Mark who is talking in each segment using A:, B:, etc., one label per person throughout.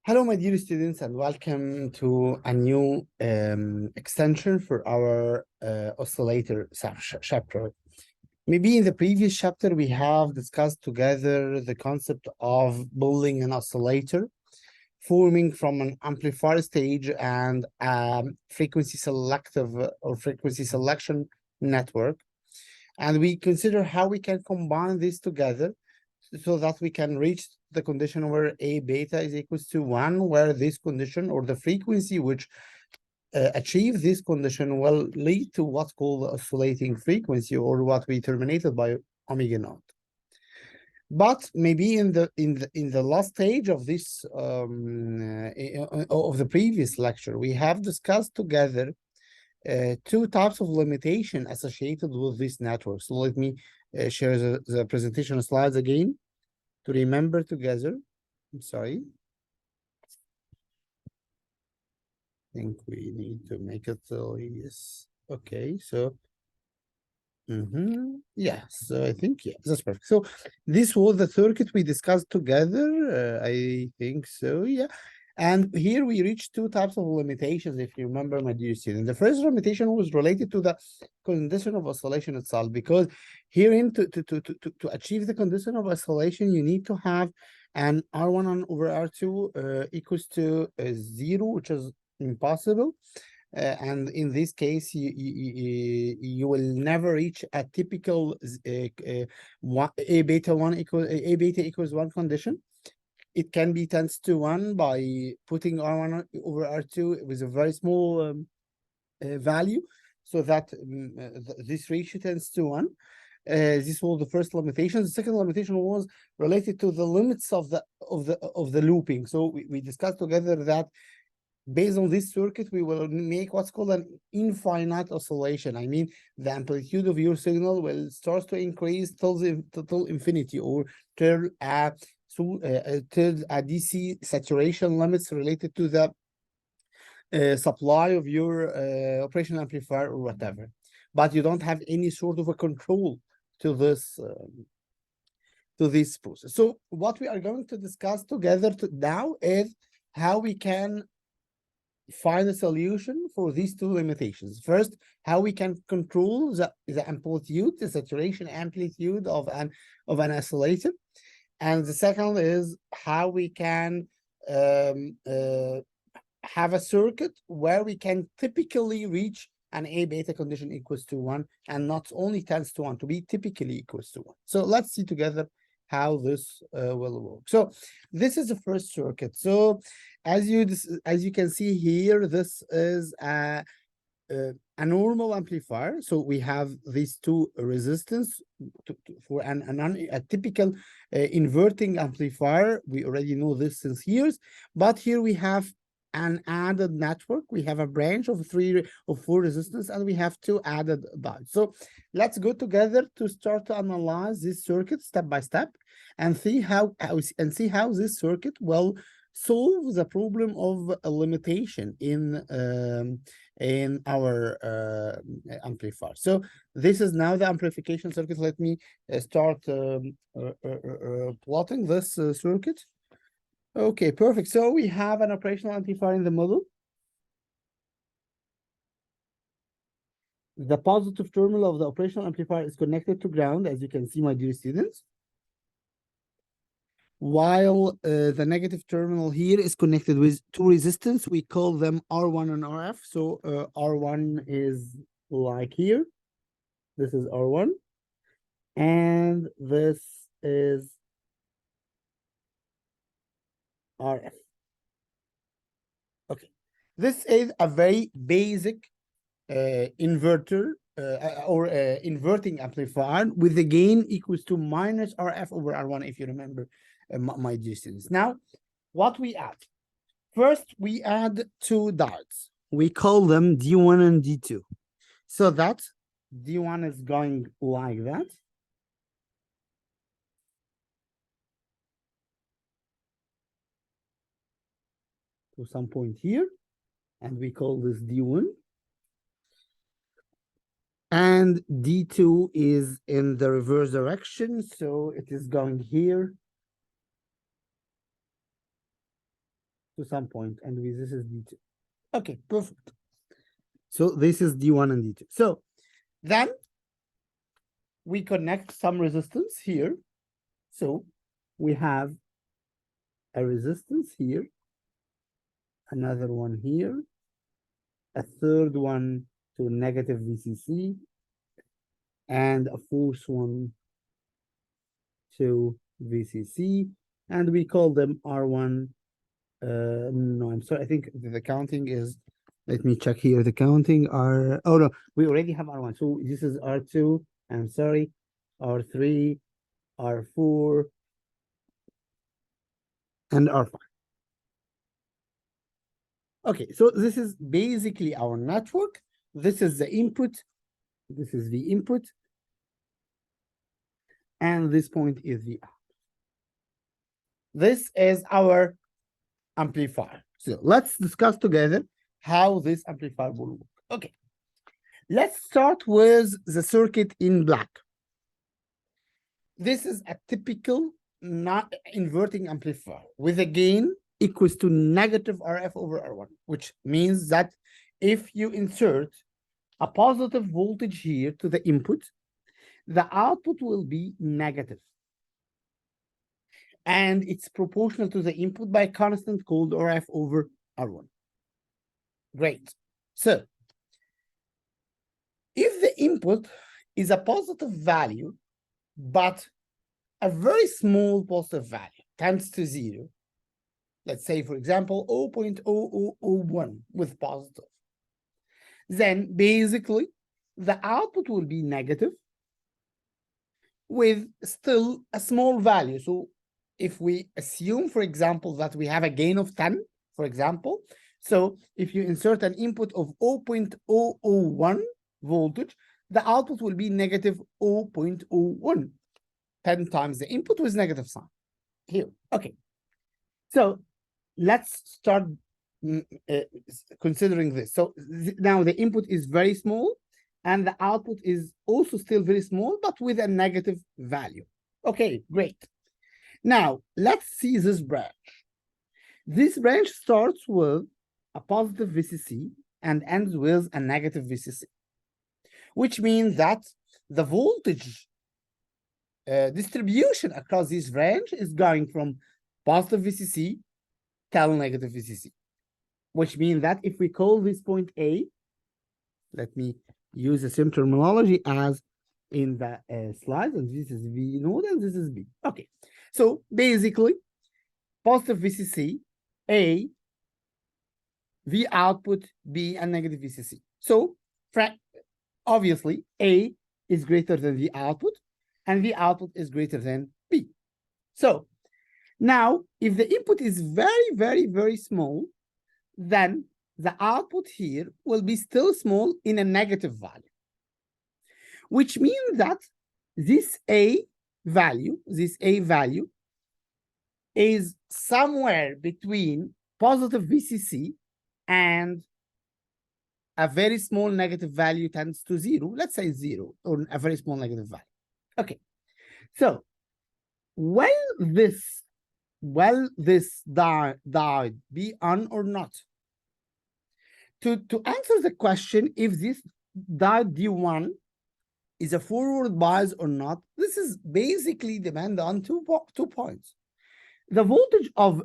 A: Hello, my dear students, and welcome to a new extension for our oscillator chapter. Maybe in the previous chapter, we have discussed together the concept of building an oscillator, forming from an amplifier stage and frequency selective or frequency selection network. And we consider how we can combine this together so that we can reach the condition where A beta is equals to 1, where this condition or the frequency which achieve this condition will lead to what's called the oscillating frequency, or what we terminated by omega naught. But maybe in the last stage of this of the previous lecture, we have discussed together two types of limitation associated with this network. So let me share the presentation slides again to remember together. I'm sorry. I think we need to make it yes. Okay, so yeah, so I think that's perfect. So this was the circuit we discussed together. I think so, yeah. And here we reached two types of limitations, if you remember, my dear student. The first limitation was related to the condition of oscillation itself, because herein to achieve the condition of oscillation, you need to have an R1 over R2 equals to 0, which is impossible. And in this case, you will never reach a typical A beta 1 equals A beta equals 1 condition. It can be tends to 1 by putting R1 over R2 with a very small value, so that this ratio tends to 1. This was the first limitation. The second limitation was related to the limits of the looping. So we discussed together that based on this circuit, we will make what's called an infinite oscillation. I mean, the amplitude of your signal will start to increase till infinity, or till a DC saturation limits related to the supply of your operational amplifier or whatever. But you don't have any sort of a control to this process. So what we are going to discuss together now is how we can find a solution for these two limitations. First, how we can control the amplitude, the saturation amplitude of an oscillator. And the second is how we can have a circuit where we can typically reach an A beta condition equals to 1, and not only tends to 1, to be typically equals to 1. So let's see together how this will work. So this is the first circuit. So as you can see here, this is a normal amplifier. So we have these two resistance for a typical inverting amplifier. We already know this since years, but here we have an added network. We have a branch of 3 or 4 resistance, and we have 2 added diodes. So let's go together to start to analyze this circuit step by step, and see how this circuit will solve the problem of a limitation in our amplifier. So this is now the amplification circuit. Let me start plotting this circuit. Okay, perfect. So we have an operational amplifier in the middle. The positive terminal of the operational amplifier is connected to ground, as you can see, my dear students. While the negative terminal here is connected with 2 resistance. We call them R1 and RF. So R1 is like here. This is R1. And this is RF. Okay. This is a very basic inverter or inverting amplifier with the gain equals to minus RF over R1, if you remember, my dear students. Now, what we add? First, we add 2 diodes. We call them D1 and D2. So that D1 is going like that. To some point here, and we call this D1. And D2 is in the reverse direction, so it is going here to some point, and this is D2. Okay, perfect. So this is D1 and D2. So then we connect some resistance here. So we have a resistance here, another one here, a third one to negative VCC, and a fourth one to VCC, and we call them R1. No, I'm sorry. I think the counting is, let me check here. The counting are, oh no, we already have R1. So this is R2, I'm sorry, R3, R4, and R5. Okay, so this is basically our network. This is the input. This is the input. And this point is the out. This is our amplifier. So let's discuss together how this amplifier will work. Okay, let's start with the circuit in black. This is a typical not inverting amplifier with a gain equals to negative RF over R1, which means that if you insert a positive voltage here to the input, the output will be negative. And it's proportional to the input by a constant called RF over R1. Great. So if the input is a positive value, but a very small positive value tends to 0, let's say, for example, 0.0001 with positive, then basically the output will be negative with still a small value. So if we assume, for example, that we have a gain of 10, for example, so if you insert an input of 0.001 voltage, the output will be negative 0.01, 10 times the input with negative sign here. Okay, so let's start considering this. So now the input is very small and the output is also still very small, but with a negative value. Okay, great. Now let's see this branch. This branch starts with a positive VCC and ends with a negative VCC, which means that the voltage distribution across this branch is going from positive VCC till negative VCC, which means that if we call this point A, let me use the same terminology as in the slide, and this is V node and this is B. Okay, so basically positive VCC, A, V output, B, and negative VCC. So obviously A is greater than V output, and V output is greater than B. So now, if the input is very, very, very small, then the output here will be still small in a negative value, which means that this A value is somewhere between positive VCC and a very small negative value tends to 0, let's say 0, or a very small negative value. Okay, so will this diode be on or not? To answer the question, if this diode D1 is a forward bias or not, this is basically depend on two points. The voltage of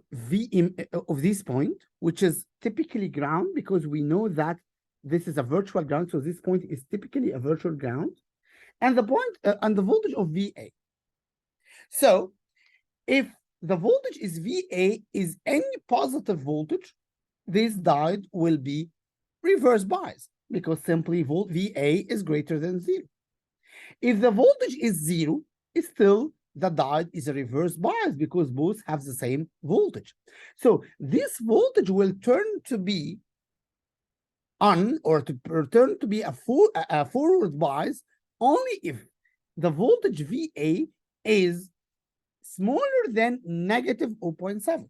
A: of this point, which is typically ground, because we know that this is a virtual ground, so this point is typically a virtual ground, and the point and the voltage of VA. So if the voltage is VA is any positive voltage, this diode will be reverse bias because simply VA is greater than 0. If the voltage is 0, it's still the diode is a reverse bias because both have the same voltage. So this voltage will turn to be on or to return to be a forward bias only if the voltage VA is smaller than negative 0.7.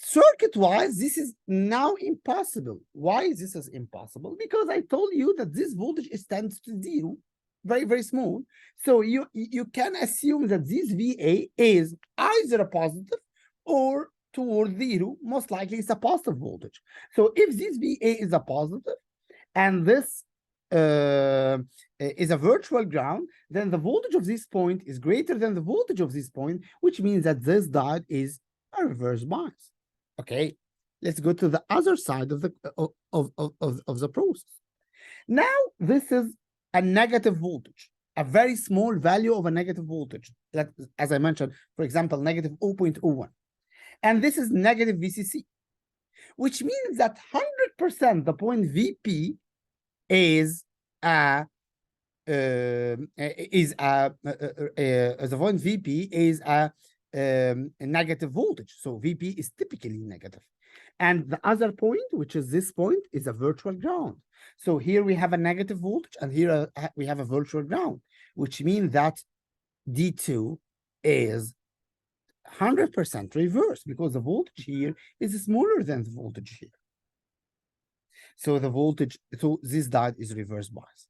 A: Circuit-wise, this is now impossible. Why is this impossible? Because I told you that this voltage tends to 0, very, very small. So you can assume that this VA is either a positive or toward zero, most likely it's a positive voltage. So if this VA is a positive and this is a virtual ground, then the voltage of this point is greater than the voltage of this point, which means that this diode is a reverse bias. Okay, let's go to the other side of the process. Now this is a negative voltage, a very small value of a negative voltage, that, as I mentioned, for example, negative 0.01. And this is negative VCC, which means that 100% the point VP is the point VP is a negative voltage. So VP is typically negative. And the other point, which is this point, is a virtual ground. So here we have a negative voltage, and here we have a virtual ground, which means that D2 is 100% reverse, because the voltage here is smaller than the voltage here. So the voltage, so this diode is reverse bias.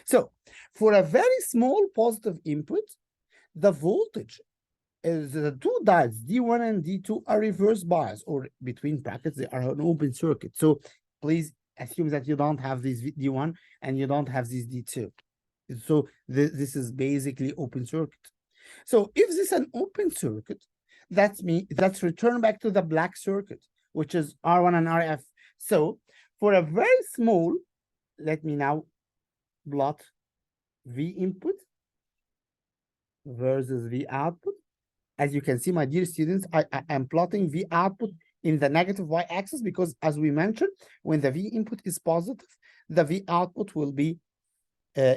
A: So for a very small positive input, the voltage is the two diodes, D1 and D2, are reverse bias, or between brackets, they are an open circuit. So please assume that you don't have this D1 and you don't have this D2. So this is basically open circuit. So if this is an open circuit, let's return back to the black circuit, which is R1 and RF. So for a very small, let me now plot V input versus V output. As you can see, my dear students, I am plotting V output in the negative y-axis, because as we mentioned, when the V input is positive, the V output will be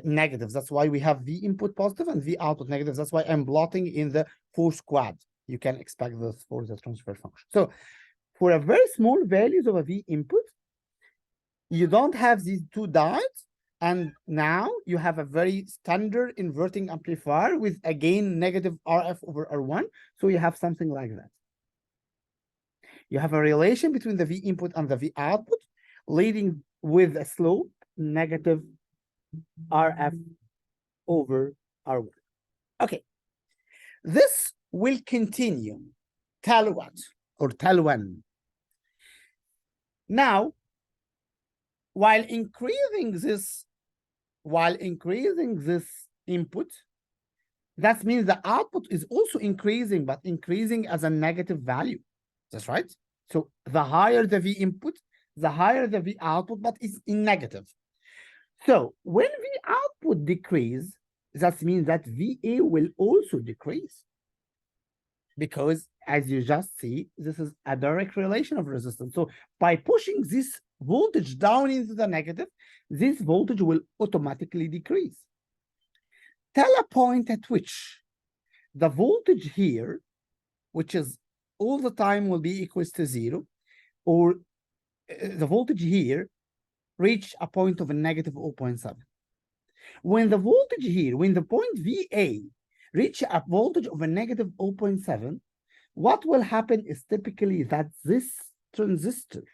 A: negative. That's why we have V input positive and V output negative. That's why I'm plotting in the force quad. You can expect this for the transfer function. So for a very small values of a V input, you don't have these two diodes, and now you have a very standard inverting amplifier with, again, negative RF over R1. So you have something like that. You have a relation between the V input and the V output, leading with a slope negative RF over R1. Okay, this will continue till what, or till when? Now, while increasing this input, that means the output is also increasing, but increasing as a negative value. That's right. So the higher the V input, the higher the V output, but it's in negative. So when V output decrease, that means that VA will also decrease, because as you just see, this is a direct relation of resistance. So by pushing this voltage down into the negative, this voltage will automatically decrease till a point at which the voltage here, which is all the time will be equals to zero, or the voltage here reach a point of a negative 0.7. When the voltage here, when the point VA reach a voltage of a negative 0.7, what will happen is typically that this transistor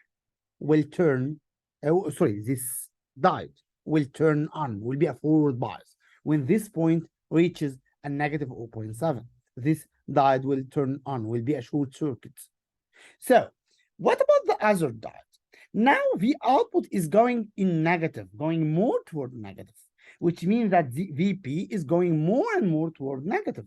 A: will turn, this diode will turn on, will be a forward bias. When this point reaches a negative 0.7, this diode will turn on, will be a short circuit. So what about the other diode? Now the output is going in negative, going more toward negative, which means that the VP is going more and more toward negative.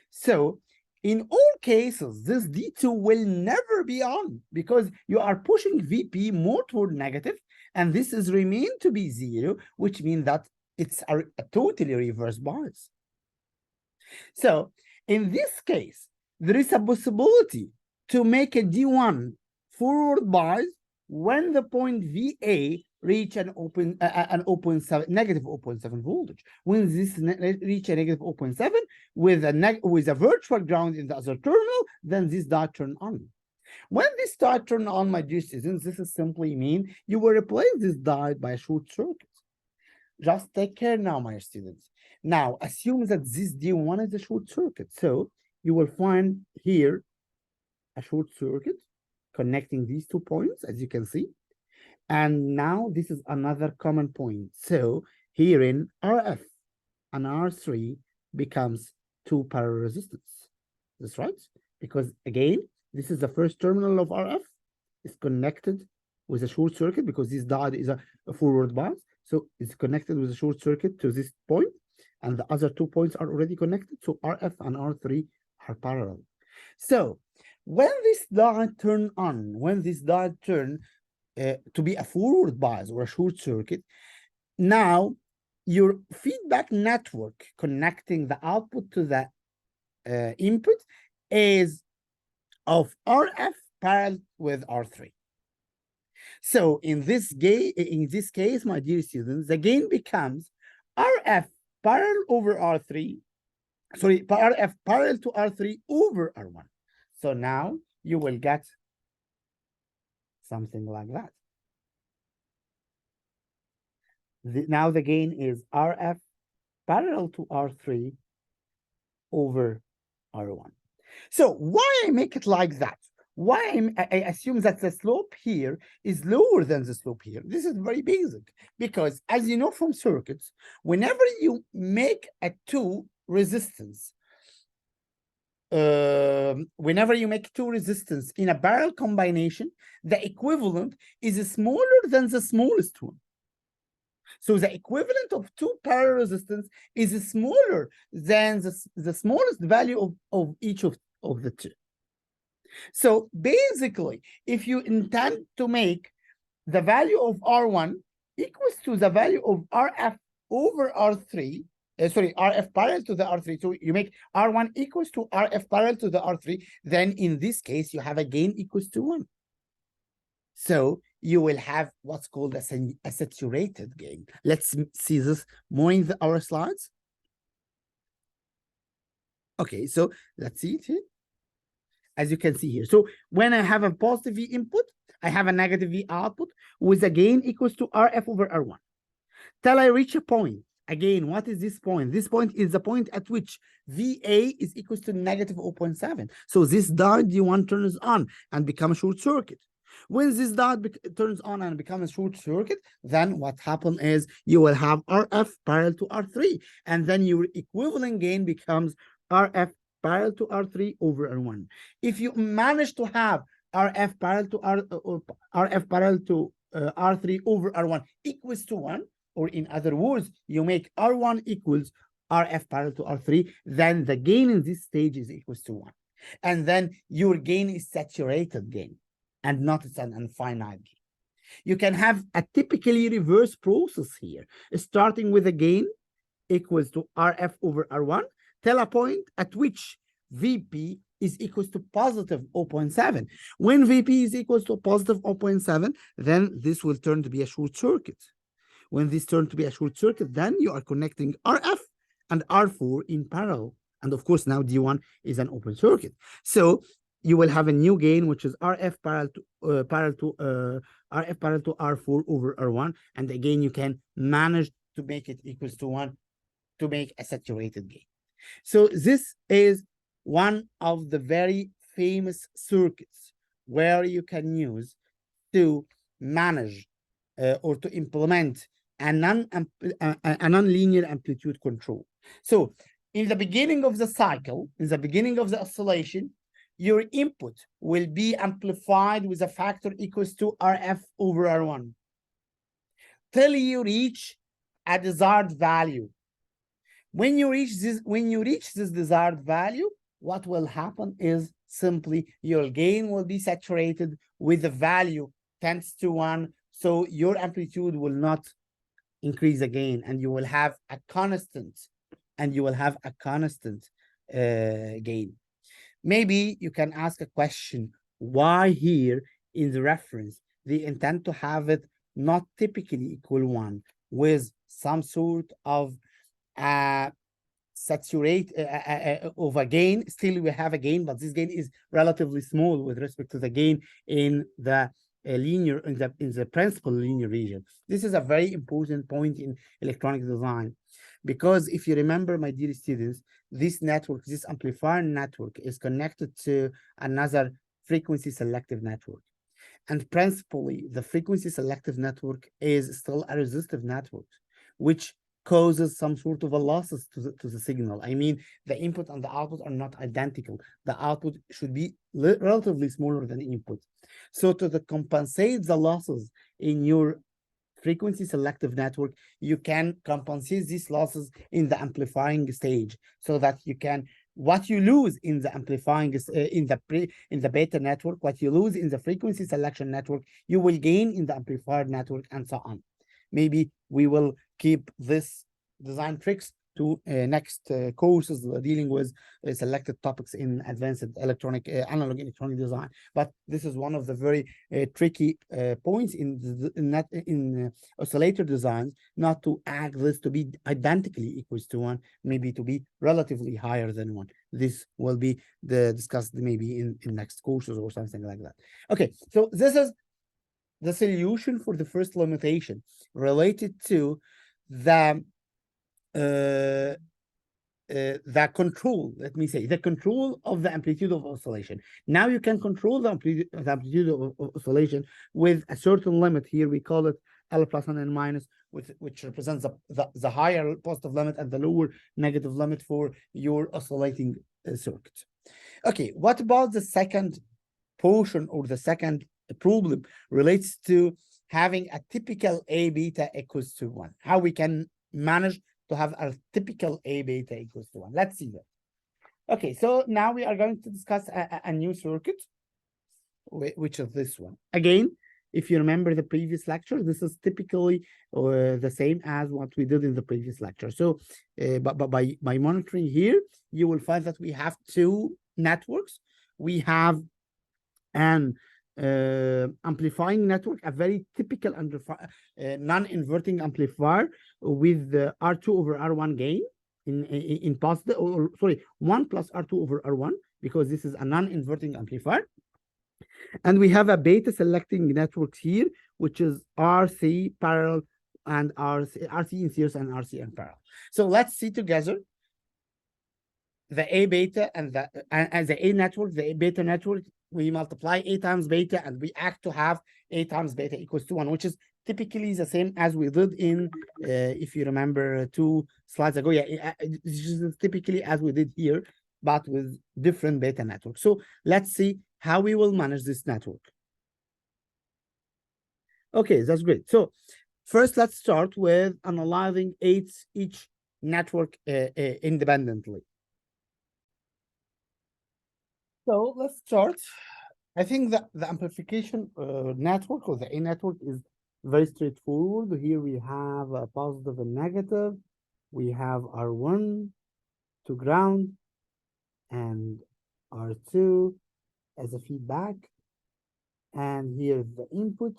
A: So in all cases, this D2 will never be on, because you are pushing VP more toward negative, and this is remain to be zero, which means that it's a totally reverse bias. So in this case, there is a possibility to make a D1 forward bias when the point VA reach an negative 0.7 voltage. When this reach a negative 0.7 with a virtual ground in the other terminal, then this diode turn on. When this diode turn on, my dear students, this is simply mean you will replace this diode by a short circuit. Just take care now, my students. Now, assume that this D1 is a short circuit. So you will find here a short circuit connecting these 2 points, as you can see. And now this is another common point. So here in RF and R3 becomes 2 parallel resistance. That's right. Because again, This is the first terminal of RF. It's connected with a short circuit because this diode is a forward bias. So it's connected with a short circuit to this point, and the other 2 points are already connected. So RF and R3 are parallel. So when this diode turn on, when this diode turn to be a forward bias or a short circuit, now your feedback network connecting the output to the input is of RF parallel with R3. So in this case, my dear students, the gain becomes RF parallel over R3, sorry, RF parallel to R3 over R1. So now you will get something like that. Now the gain is RF parallel to R3 over R1. So why I make it like that? Why I assume that the slope here is lower than the slope here? This is very basic, because as you know from circuits, whenever you make a two resistance, whenever you make two resistance in a parallel combination, the equivalent is smaller than the smallest one. So the equivalent of two parallel resistance is smaller than the smallest value of each of the two. So basically, if you intend to make the value of R1 equals to the value of RF over R3, RF parallel to the R3, so you make R1 equals to RF parallel to the R3, then in this case, you have a gain equals to 1. So you will have what's called a saturated gain. Let's see this more in our slides. Okay, so let's see it here. As you can see here. So when I have a positive V input, I have a negative V output with a gain equals to RF over R1. Till I reach a point. Again, what is this point? This point is the point at which VA is equals to negative 0.7. So this diode D1 turns on and becomes a short circuit. When this diode turns on and becomes a short circuit, then what happens is you will have RF parallel to R3, and then your equivalent gain becomes RF parallel to R3 over R1. If you manage to have RF parallel to RF parallel to R3 over R1 equals to 1, or in other words, you make R1 equals RF parallel to R3, then the gain in this stage is equals to 1. And then your gain is saturated gain and not an infinite gain. You can have a typically reverse process here, starting with a gain equals to RF over R1, till a point at which VP is equals to positive 0.7. When VP is equals to positive 0.7, then this will turn to be a short circuit. When this turns to be a short circuit, then you are connecting RF and R4 in parallel. And of course, now D1 is an open circuit. So you will have a new gain, which is RF parallel to R4 over R1. And again, you can manage to make it equals to 1 to make a saturated gain. So this is one of the very famous circuits where you can use to manage or to implement a nonlinear amplitude control. So in the beginning of the cycle, in the beginning of the oscillation, your input will be amplified with a factor equals to RF over R1 till you reach a desired value. When you reach this desired value, what will happen is simply your gain will be saturated with the value tends to 1. So your amplitude will not increase again, and you will have a constant, gain. Maybe you can ask a question, why here in the reference, they intend to have it not typically equal 1 with some sort of saturate of a gain. Still we have a gain, but this gain is relatively small with respect to the gain in the linear, in the principal linear region. This is a very important point in electronic design, because if you remember, my dear students, this network, this amplifier network is connected to another frequency selective network. And principally, the frequency selective network is still a resistive network, which causes some sort of a losses to the signal. I mean, the input and the output are not identical. The output should be relatively smaller than the input. So to compensate the losses in your frequency selective network, you can compensate these losses in the amplifying stage, so that you can, what you lose in the amplifying in the beta network, what you lose in the frequency selection network, you will gain in the amplifier network, and so on. Maybe we will keep this design tricks to next courses dealing with selected topics in advanced electronic analog electronic design. But this is one of the very tricky points in oscillator designs, not to add this to be identically equals to one, maybe to be relatively higher than one. This will be discussed maybe in next courses or something like that. Okay, so this is the solution for the first limitation related to the control, let me say, the control of the amplitude of oscillation. Now you can control the amplitude of oscillation with a certain limit. Here we call it L plus and N minus, which represents the higher positive limit and the lower negative limit for your oscillating circuit. Okay, what about the second portion, or the second problem relates to having a typical A beta equals to 1? How we can manage to have a typical A beta equals to 1? Let's see that. Okay, so now we are going to discuss a new circuit, which is this one. Again, if you remember the previous lecture, this is typically the same as what we did in the previous lecture. So, but by monitoring here, you will find that we have two networks. We have an amplifying network, a very typical non-inverting amplifier with the R2 over R1 gain in positive, or sorry, 1 plus R2 over R1, because this is a non-inverting amplifier. And we have a beta selecting network here, which is RC parallel and RC in series and RC in parallel. So let's see together the A beta and the A network, the A beta network. We multiply A times beta, and we act to have A times beta equals to 1, which is typically the same as we did in, if you remember 2 slides ago. Yeah, this is typically as we did here, but with different beta networks. So let's see how we will manage this network. Okay, that's great. So first, let's start with analyzing each network independently. So let's start. I think that the amplification network, or the A network, is very straightforward. Here we have a positive and negative. We have R1 to ground and R2 as a feedback. And here's the input.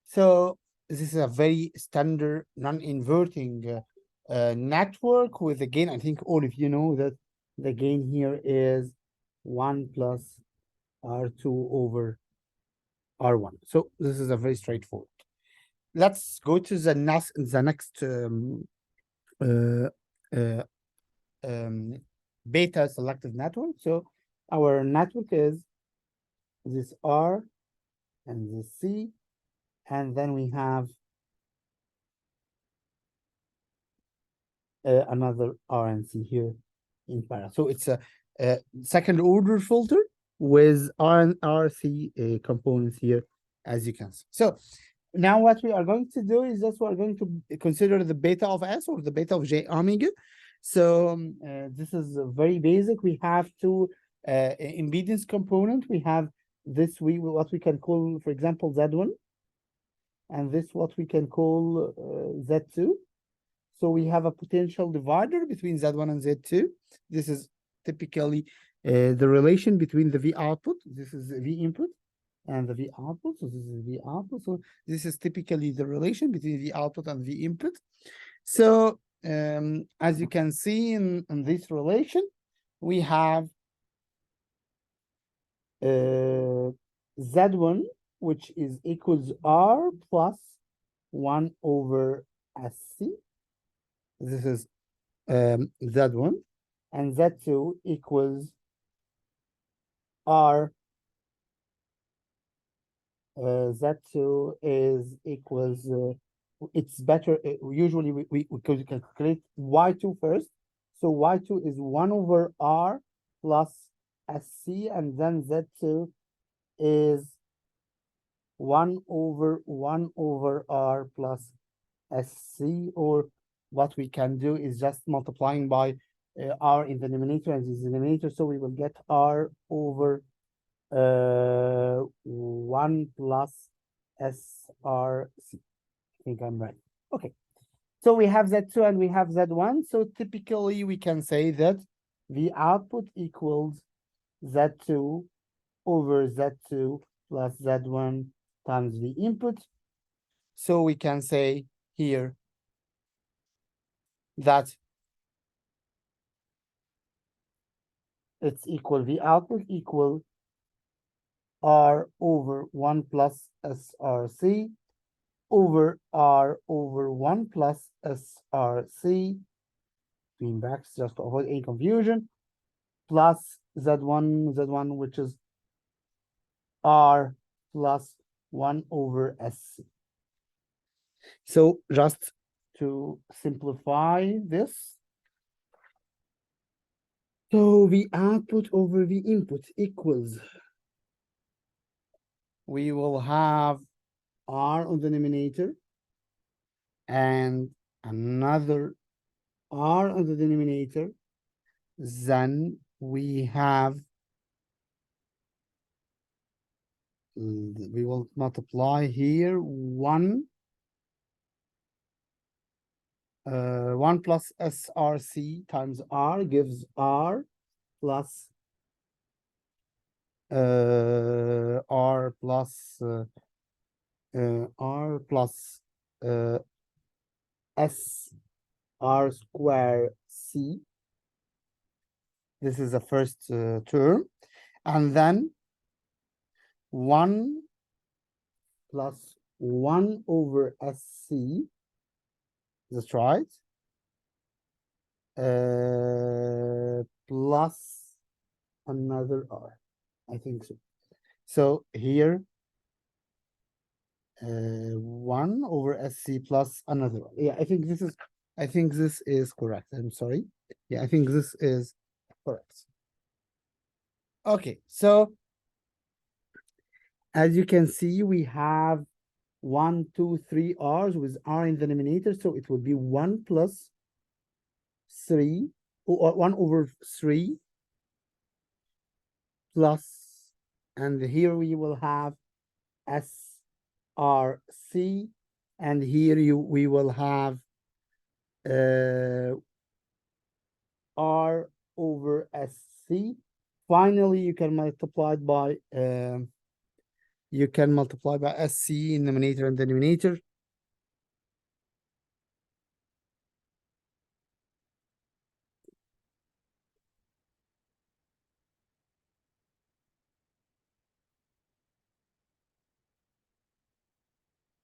A: So this is a very standard non-inverting network with a gain. I think all of you know that the gain here is 1 plus R2 over R1. So this is a very straightforward. Let's go to the next beta selective network. So our network is this R and this C, and then we have another R and C here in parallel. So it's a second order filter with R and RC components here, as you can see. So now what we are going to do is that we're going to consider the beta of S, or the beta of J omega. So this is very basic. We have two impedance component. We have this, what we can call, for example, Z1, and this what we can call Z2. So we have a potential divider between Z1 and Z2. This is typically the relation between the V output. This is the V input and the V output. So this is V output. So this is typically the relation between V output and V input. So as you can see in this relation, we have Z1, which is equals R plus 1 over SC. This is Z1, and Z2 equals R. Z2 is equals it's better. Usually we calculate y2 first. So y2 is 1 over r plus sc, and then z2 is 1 over r plus sc, or what we can do is just multiplying by r in the numerator and the denominator, so we will get r over 1 plus src. I think I'm right. Okay, so we have Z2 and we have Z1. So typically we can say that the output equals Z2 over Z2 plus Z1 times the input. So we can say here that it's equal, the output equal R over 1 plus SRC over R over 1 plus SRC, between brackets just to avoid any confusion, plus Z1, which is R plus 1 over SC. So just to simplify this, so the output over the input equals, we will have R on the denominator and another R on the denominator. Then we have, we will multiply here 1 plus SRC times R gives R plus R plus S R square C. This is the first term, and then 1 plus 1 over SC. That's right. Plus another R. I think so. So here, 1 over SC plus another R. Yeah, I think this is correct. I'm sorry. Yeah, I think this is correct. Okay, so as you can see, we have 1, 2, 3 R's with R in the denominator, so it will be 1 plus 3, or 1 over 3 plus, and here we will have SRC, and here we will have R over SC. Finally, you can multiply by SC in numerator and denominator.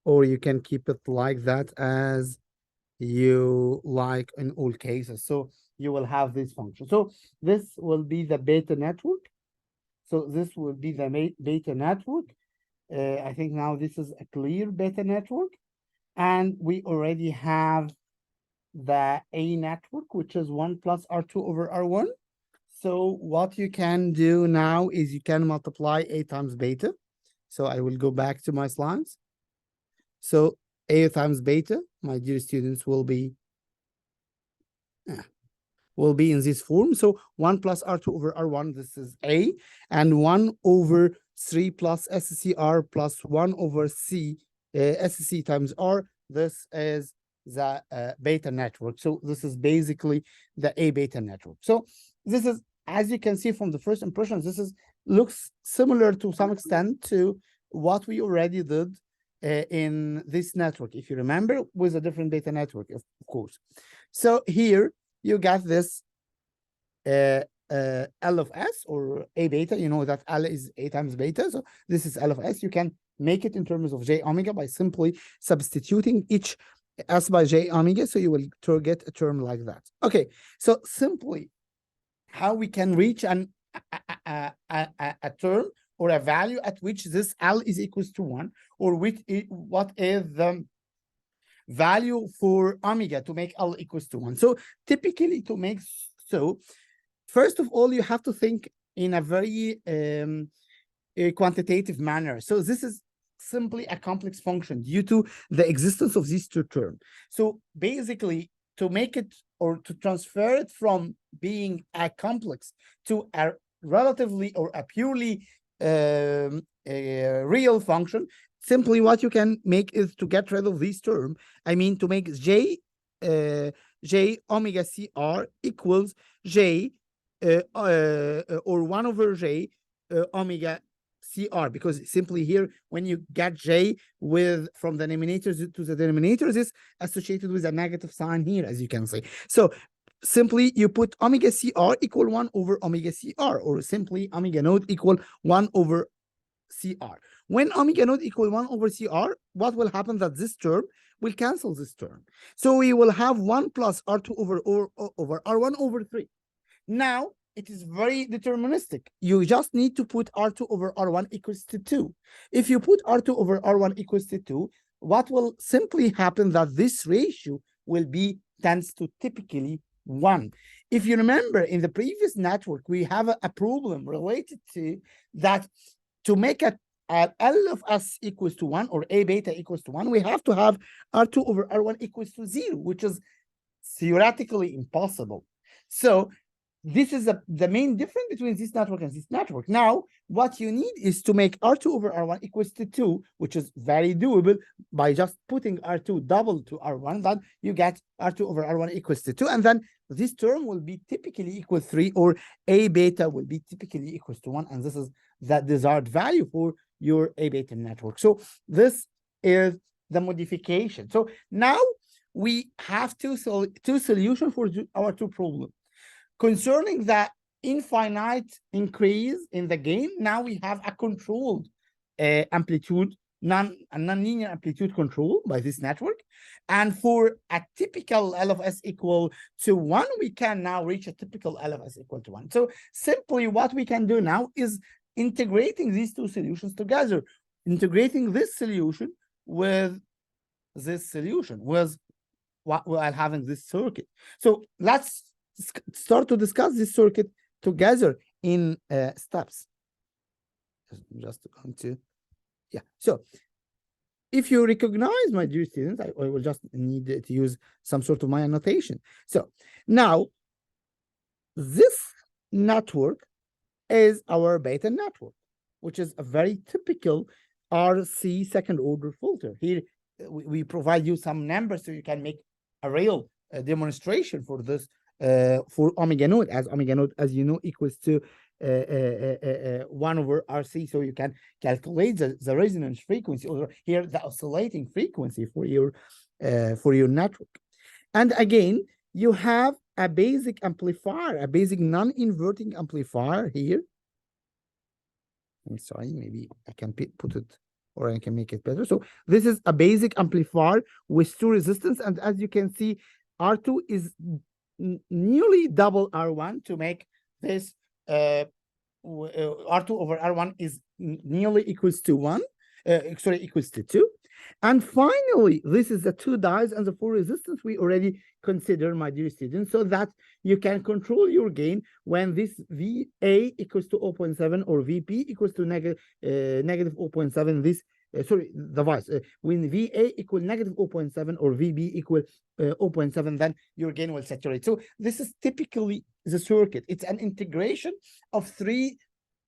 A: Or you can keep it like that as you like in all cases. So you will have this function. So this will be the beta network. So this will be the beta network. I think now this is a clear beta network. And we already have the A network, which is 1 plus R2 over R1. So what you can do now is you can multiply A times beta. So I will go back to my slides. So A times beta, my dear students, will be in this form. So 1 plus R2 over R1, this is A, and 1 over 3 plus SCR plus 1 over C, SC times R, this is the beta network. So this is basically the A beta network. So this is, as you can see from the first impressions, this is looks similar to some extent to what we already did in this network, if you remember, with a different beta network, of course. So here you got this L of S or A beta. You know that L is A times beta. So this is L of S. You can make it in terms of J omega by simply substituting each S by J omega. So you will get a term like that. Okay, so simply how we can reach a term or a value at which this L is equals to 1, or what is the value for omega to make L equals to 1. So typically to make so, first of all, you have to think in a very a quantitative manner. So this is simply a complex function due to the existence of these two terms. So basically, to make it or to transfer it from being a complex to a relatively or a purely a real function, simply what you can make is to get rid of this term. I mean, to make j omega CR equals j or 1 over j omega CR, because simply here, when you get j with from the denominators to the denominators, is associated with a negative sign here, as you can see. So simply you put omega CR equal 1 over omega CR, or simply omega naught equal 1 over CR. When omega naught equal 1 over CR, what will happen? That this term will cancel this term. So we will have 1 plus R2 over R1 over 3. Now, it is very deterministic. You just need to put R2 over R1 equals to 2. If you put R2 over R1 equals to 2, what will simply happen that this ratio will be tends to typically 1. If you remember, in the previous network, we have a problem related to that. To make a L of S equals to 1 or A beta equals to 1, we have to have R2 over R1 equals to 0, which is theoretically impossible. So this is the main difference between this network and this network. Now, what you need is to make R2 over R1 equals to 2, which is very doable by just putting R2 double to R1, then you get R2 over R1 equals to 2, and then this term will be typically equal 3, or A beta will be typically equals to 1, and this is the desired value for your A beta network. So this is the modification. So now we have two solutions for our two problems. Concerning the infinite increase in the gain, now we have a controlled amplitude, non-linear amplitude control by this network. And for a typical L of S equal to 1, we can now reach a typical L of S equal to 1. So simply what we can do now is integrating these two solutions together, integrating this solution with this solution, while having this circuit. So let's start to discuss this circuit together in steps. Just going to, yeah. So if you recognize, my dear students, I will just need to use some sort of my annotation. So now this network is our beta network, which is a very typical RC second order filter. Here we provide you some numbers so you can make a real demonstration for this. For omega naught, as omega naught, as you know, equals to 1 over RC, so you can calculate the resonance frequency, or here the oscillating frequency for your network. And again, you have a basic amplifier, a basic non-inverting amplifier here. I'm sorry, maybe I can put it, or I can make it better. So this is a basic amplifier with two resistance, and as you can see, R2 is nearly double R1 to make this R2 over R1 is nearly equals to 1, equals to 2. And finally, this is the two diodes and the four resistance we already consider, my dear students, so that you can control your gain when this VA equals to 0.7 or VP equals to negative 0.7, this the vice, when VA equal negative 0.7 or VB equal 0.7, then your gain will saturate. So this is typically the circuit. It's an integration of three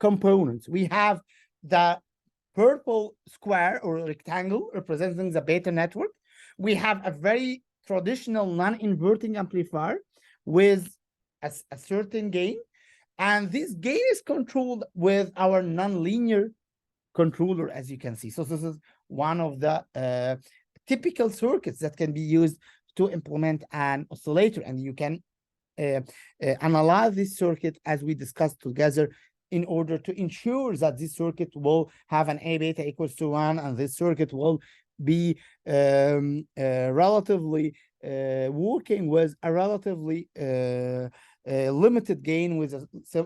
A: components. We have the purple square or rectangle representing the beta network. We have a very traditional non-inverting amplifier with a certain gain, and this gain is controlled with our nonlinear controller, as you can see. So this is one of the typical circuits that can be used to implement an oscillator, and you can analyze this circuit as we discussed together in order to ensure that this circuit will have an A beta equals to 1, and this circuit will be relatively working with a relatively limited gain with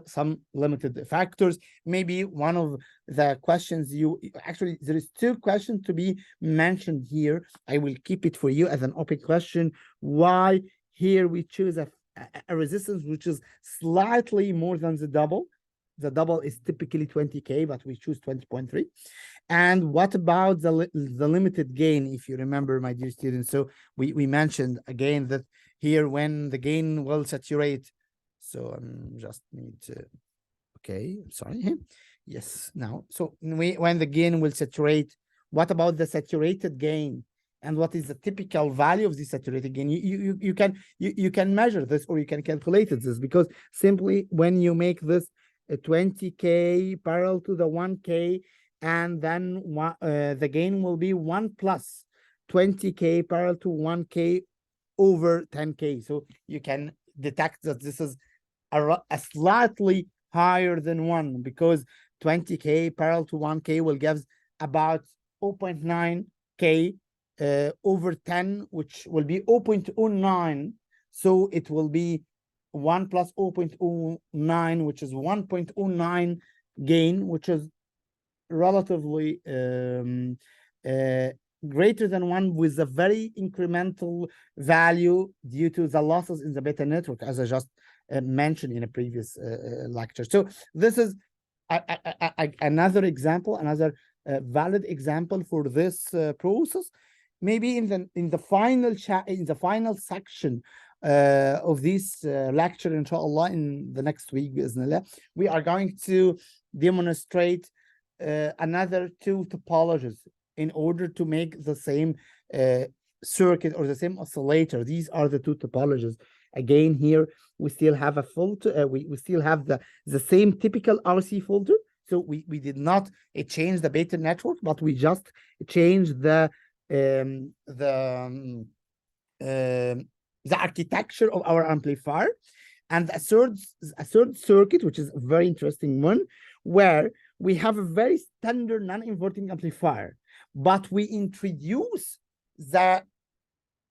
A: some limited factors. Maybe one of the questions actually, there is 2 questions to be mentioned here. I will keep it for you as an open question. Why here we choose a resistance which is slightly more than the double. The double is typically 20K, but we choose 20.3. And what about the limited gain, if you remember, my dear students? So we mentioned again that here when the gain will saturate. So just need to, okay, sorry. Yes, now, so when the gain will saturate, what about the saturated gain? And what is the typical value of the saturated gain? You can measure this, or you can calculate this, because simply when you make this a 20K parallel to the 1K, and then the gain will be 1 plus 20K parallel to 1K over 10K. So you can detect that this is a slightly higher than 1, because 20K parallel to 1K will give about 0.9K over 10, which will be 0.09. So it will be 1 plus 0.09, which is 1.09 gain, which is relatively greater than 1, with a very incremental value due to the losses in the beta network, as I just mentioned in a previous lecture. So this is another example, another valid example for this process. Maybe in the final section of this lecture, inshallah, in the next week, bismillah, we are going to demonstrate another 2 topologies in order to make the same circuit or the same oscillator. These are the 2 topologies. Again, here we still have a filter. We still have the same typical RC filter. So we did not change the beta network, but we just changed the architecture of our amplifier. And a third circuit, which is a very interesting one, where we have a very standard non-inverting amplifier, but we introduce the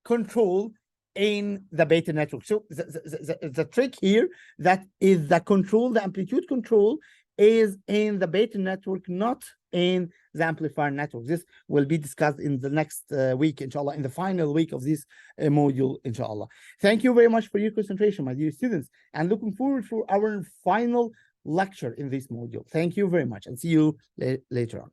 A: control in the beta network. So the trick here, that is the control, the amplitude control is in the beta network, not in the amplifier network. This will be discussed in the next week, inshallah, in the final week of this module, inshallah. Thank you very much for your concentration, my dear students, and looking forward to our final lecture in this module. Thank you very much, and see you later on.